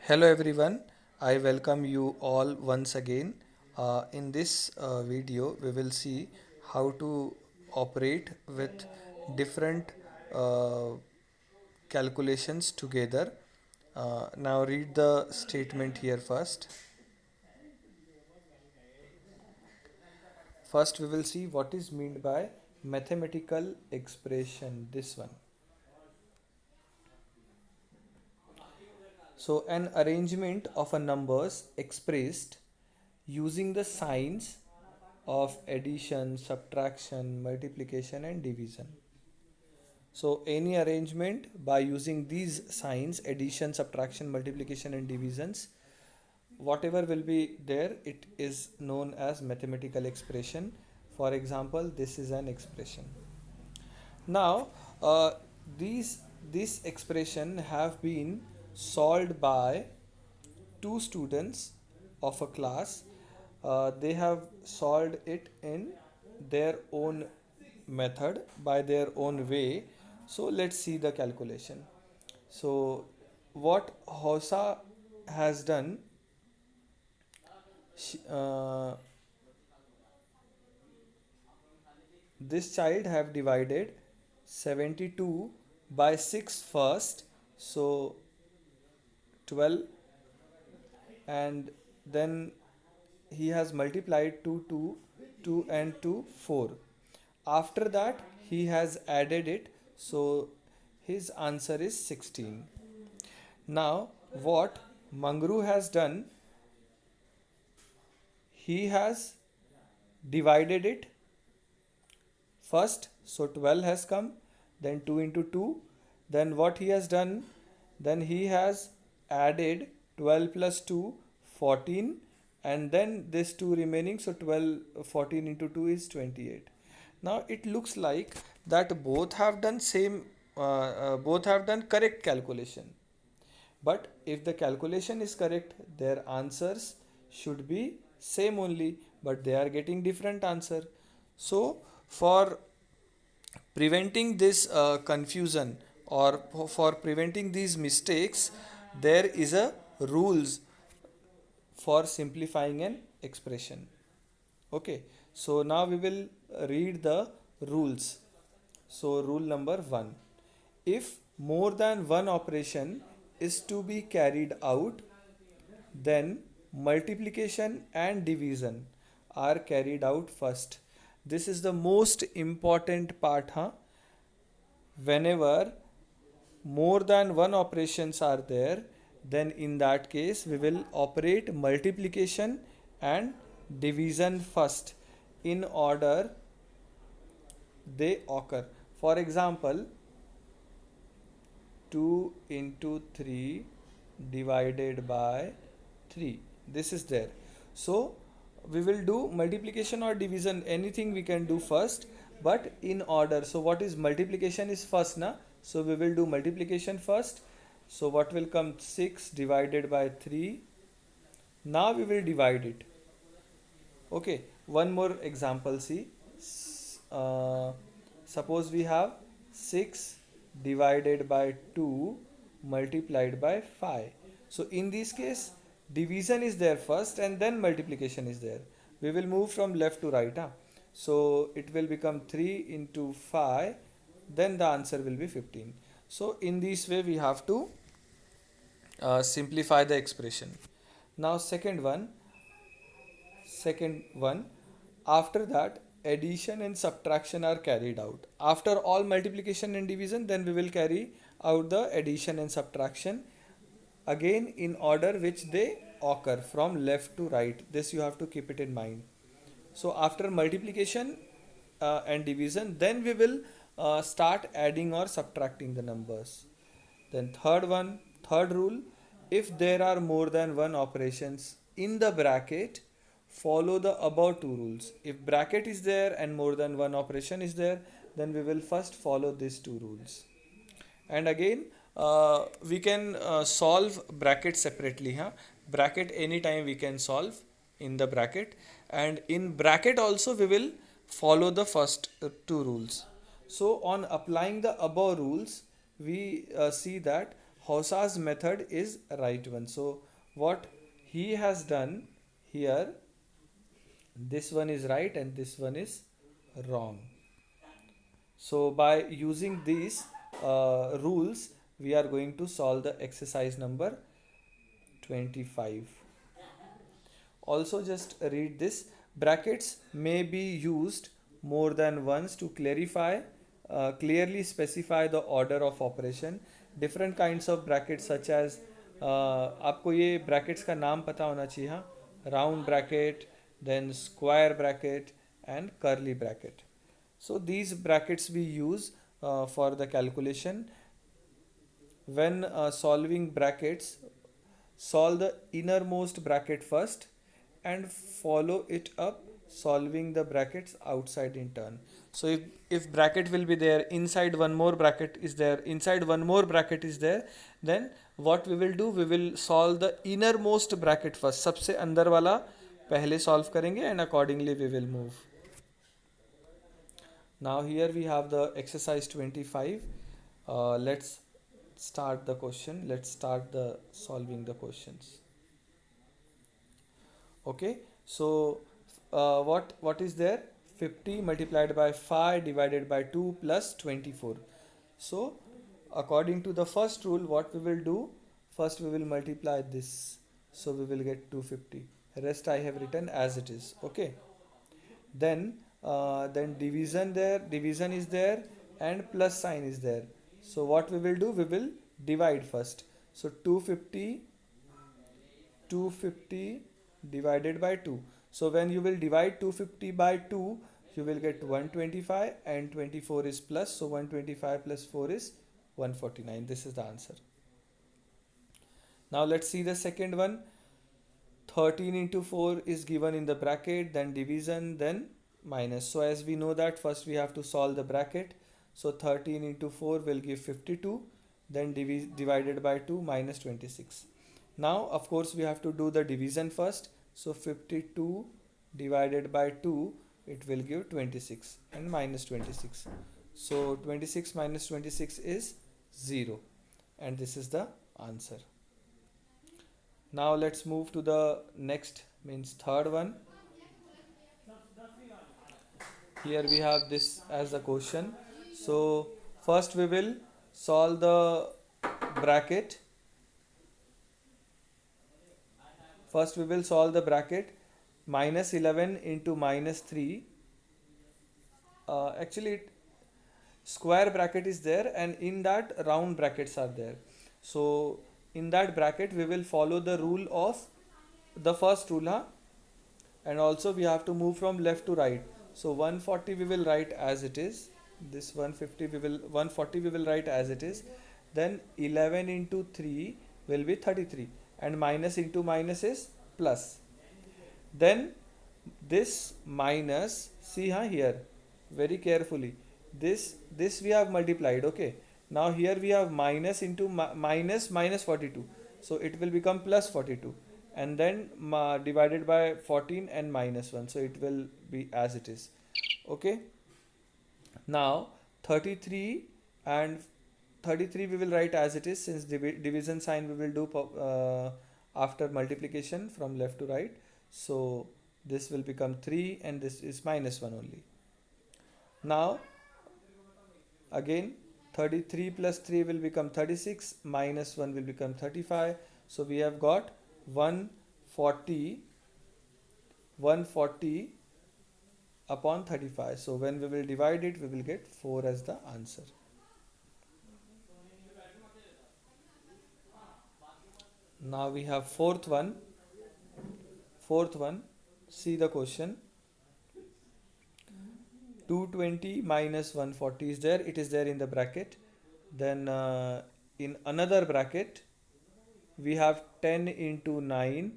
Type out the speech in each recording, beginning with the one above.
Hello everyone, I welcome you all once again. In this video, we will see how to operate with different uh, calculations together. Now, read the statement here first. First, we will see what is meant by mathematical expression. This one. So, an arrangement of a numbers expressed using the signs of addition, subtraction, multiplication, and division. So, any arrangement by using these signs addition, subtraction, multiplication, and divisions, whatever will be there, it is known as mathematical expression. For example, this is an expression. Now, uh, these this expression have been solved by two students of a class. They have solved it in their own method by their own way. So let's see the calculation. So what Hosa has done, sh- uh, this child have divided 72 by 6 first, so 12, and then he has multiplied 2 and 2 4. After that he has added it, so his answer is 16. Now what Mangru has done, he has divided it first, so 12 has come, then 2 into 2, then what he has done, then he has added 12 plus 2 14, and then this 2 remaining, so 12 14 into 2 is 28. Now it looks like that both have done correct calculation, but if the calculation is correct, their answers should be same only, but they are getting different answer. So for preventing this confusion, or for preventing these mistakes, there is a rules for simplifying an expression. Okay, so now we will read the rules. So rule number 1: if more than one operation is to be carried out, then multiplication and division are carried out first. This is the most important part, huh? Whenever more than one operations are there, then in that case we will operate multiplication and division first in order they occur. For example, 2 into 3 divided by 3, this is there. So we will do multiplication or division, anything we can do first, but in order. So what is multiplication is first, na? So we will do multiplication first. So what will come? 6 divided by 3. Now we will divide it. Okay, one more example, see. Uh, Suppose we have 6 divided by 2 multiplied by 5. So in this case, division is there first and then multiplication is there. We will move from left to right, huh? So it will become 3 into 5, then the answer will be 15. So in this way we have to simplify the expression. Now second one, after that addition and subtraction are carried out. After all multiplication and division, then we will carry out the addition and subtraction again in order which they occur from left to right. This you have to keep it in mind. So after multiplication and division, then we will start adding or subtracting the numbers. Then third rule: if there are more than one operations in the bracket, follow the above two rules. If bracket is there and more than one operation is there, then we will first follow these two rules. And again, we can solve bracket separately, huh? Bracket anytime we can solve in the bracket, and in bracket also we will follow the first two rules. So on applying the above rules, we see that Hausa's method is right one. So what he has done here, this one is right and this one is wrong. So by using these rules, we are going to solve the exercise number 25. Also just read this. Brackets may be used more than once to clarify, clearly specify the order of operation. Different kinds of brackets such as आपको ये brackets का नाम पता होना चाहिए, हाँ, round bracket, then square bracket and curly bracket. So these brackets we use for the calculation. When solving brackets, solve the innermost bracket first and follow it up solving the brackets outside in turn. So if bracket will be there, inside one more bracket is there, inside one more bracket is there, then what we will do, we will solve the innermost bracket first. सबसे अंदर वाला पहले solve करेंगे and accordingly we will move. Now here we have the exercise 25. Let's start the question. Let's start the solving the questions. Okay, so what is there? 50 multiplied by 5 divided by 2 plus 24. So according to the first rule, what we will do, first we will multiply this, so we will get 250. Rest I have written as it is. Okay, then division is there and plus sign is there. So what we will do, we will divide first. So 250 divided by 2. So when you will divide 250 by 2, you will get 125 and 24 is plus. So 125 plus 4 is 149. This is the answer. Now let's see the second one. 13 into 4 is given in the bracket, then division, then minus. So as we know that, first we have to solve the bracket. So 13 into 4 will give 52, then divided by 2 minus 26. Now of course we have to do the division first. So 52 divided by 2, it will give 26 and minus 26. So 26 minus 26 is 0 and this is the answer. Now let's move to the next, means third one. Here we have this as the question. So first we will solve the bracket. First we will solve the bracket. Minus 11 into minus 3. Actually square bracket is there and in that round brackets are there. So in that bracket we will follow the rule of the first rule, huh? And also we have to move from left to right. So 140 we will write as it is. This 140 we will write as it is. Then 11 into 3 will be 33 and minus into minus is plus. Then this minus, see here very carefully, this we have multiplied. Okay, now here we have minus into minus 42, so it will become plus 42 and then divided by 14 and minus 1, so it will be as it is. Okay, now 33 and 33 we will write as it is, since division sign we will do after multiplication from left to right. So this will become 3 and this is minus 1 only. Now again 33 plus 3 will become 36, minus 1 will become 35. So we have got 140 upon 35. So when we will divide it, we will get 4 as the answer. Now we have fourth one. See the question. 220 minus 140 is there. It is there in the bracket. Then in another bracket, we have 10 into 9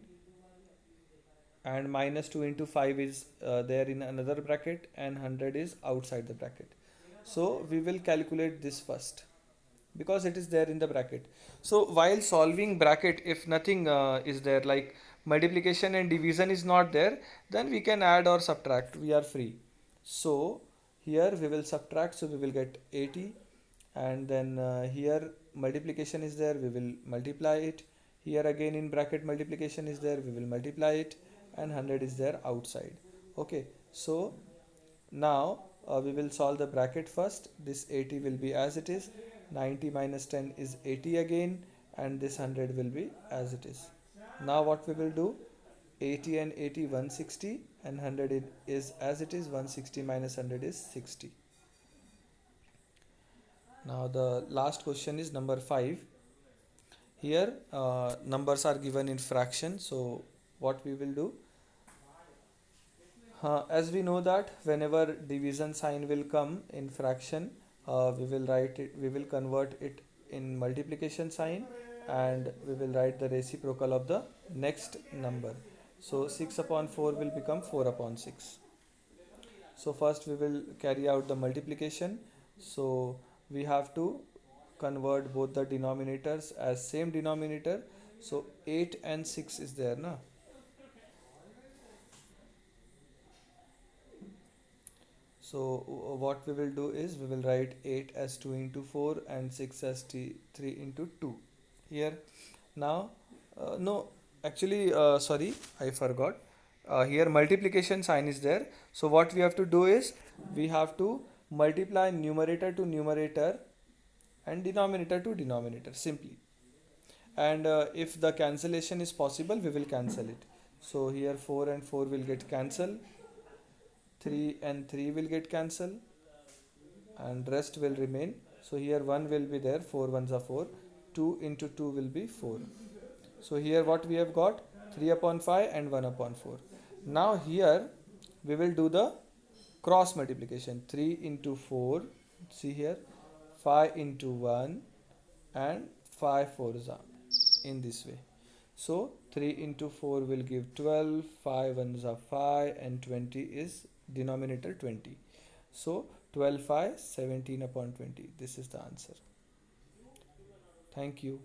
and minus 2 into 5 is there in another bracket and 100 is outside the bracket. So we will calculate this first because it is there in the bracket. So while solving bracket, if nothing is there, like multiplication and division is not there, then we can add or subtract, we are free. So here we will subtract, so we will get 80 and then here multiplication is there, we will multiply it. Here again in bracket multiplication is there, we will multiply it, and 100 is there outside. Okay, so now we will solve the bracket first. This 80 will be as it is, 90 minus 10 is 80 again, and this 100 will be as it is. Now what we will do, 80 and 80 160, and 100 is as it is, 160 minus 100 is 60. Now the last question is number 5. Here numbers are given in fraction, so what we will do, as we know that whenever division sign will come in fraction, we will convert it in multiplication sign, and we will write the reciprocal of the next number. So 6 upon 4 will become 4 upon 6. So first we will carry out the multiplication. So we have to convert both the denominators as same denominator. So 8 and 6 is there, na? So what we will do is we will write 8 as 2 into 4 and 6 as 3 into 2 here. Now no, actually sorry, I forgot. Here multiplication sign is there, so what we have to do is we have to multiply numerator to numerator and denominator to denominator simply, and if the cancellation is possible we will cancel it. So here 4 and 4 will get cancelled, 3 and 3 will get cancelled, and rest will remain. So here 1 will be there, 4 ones are 4, 2 into 2 will be 4. So here what we have got, 3 upon 5 and 1 upon 4. Now here we will do the cross multiplication, 3 into 4, see here, 5 into 1, and 5 fours are in this way. So 3 into 4 will give 12, 5 ones are 5, and 20 is denominator 20. So 12 5 17 upon 20. This is the answer. Thank you.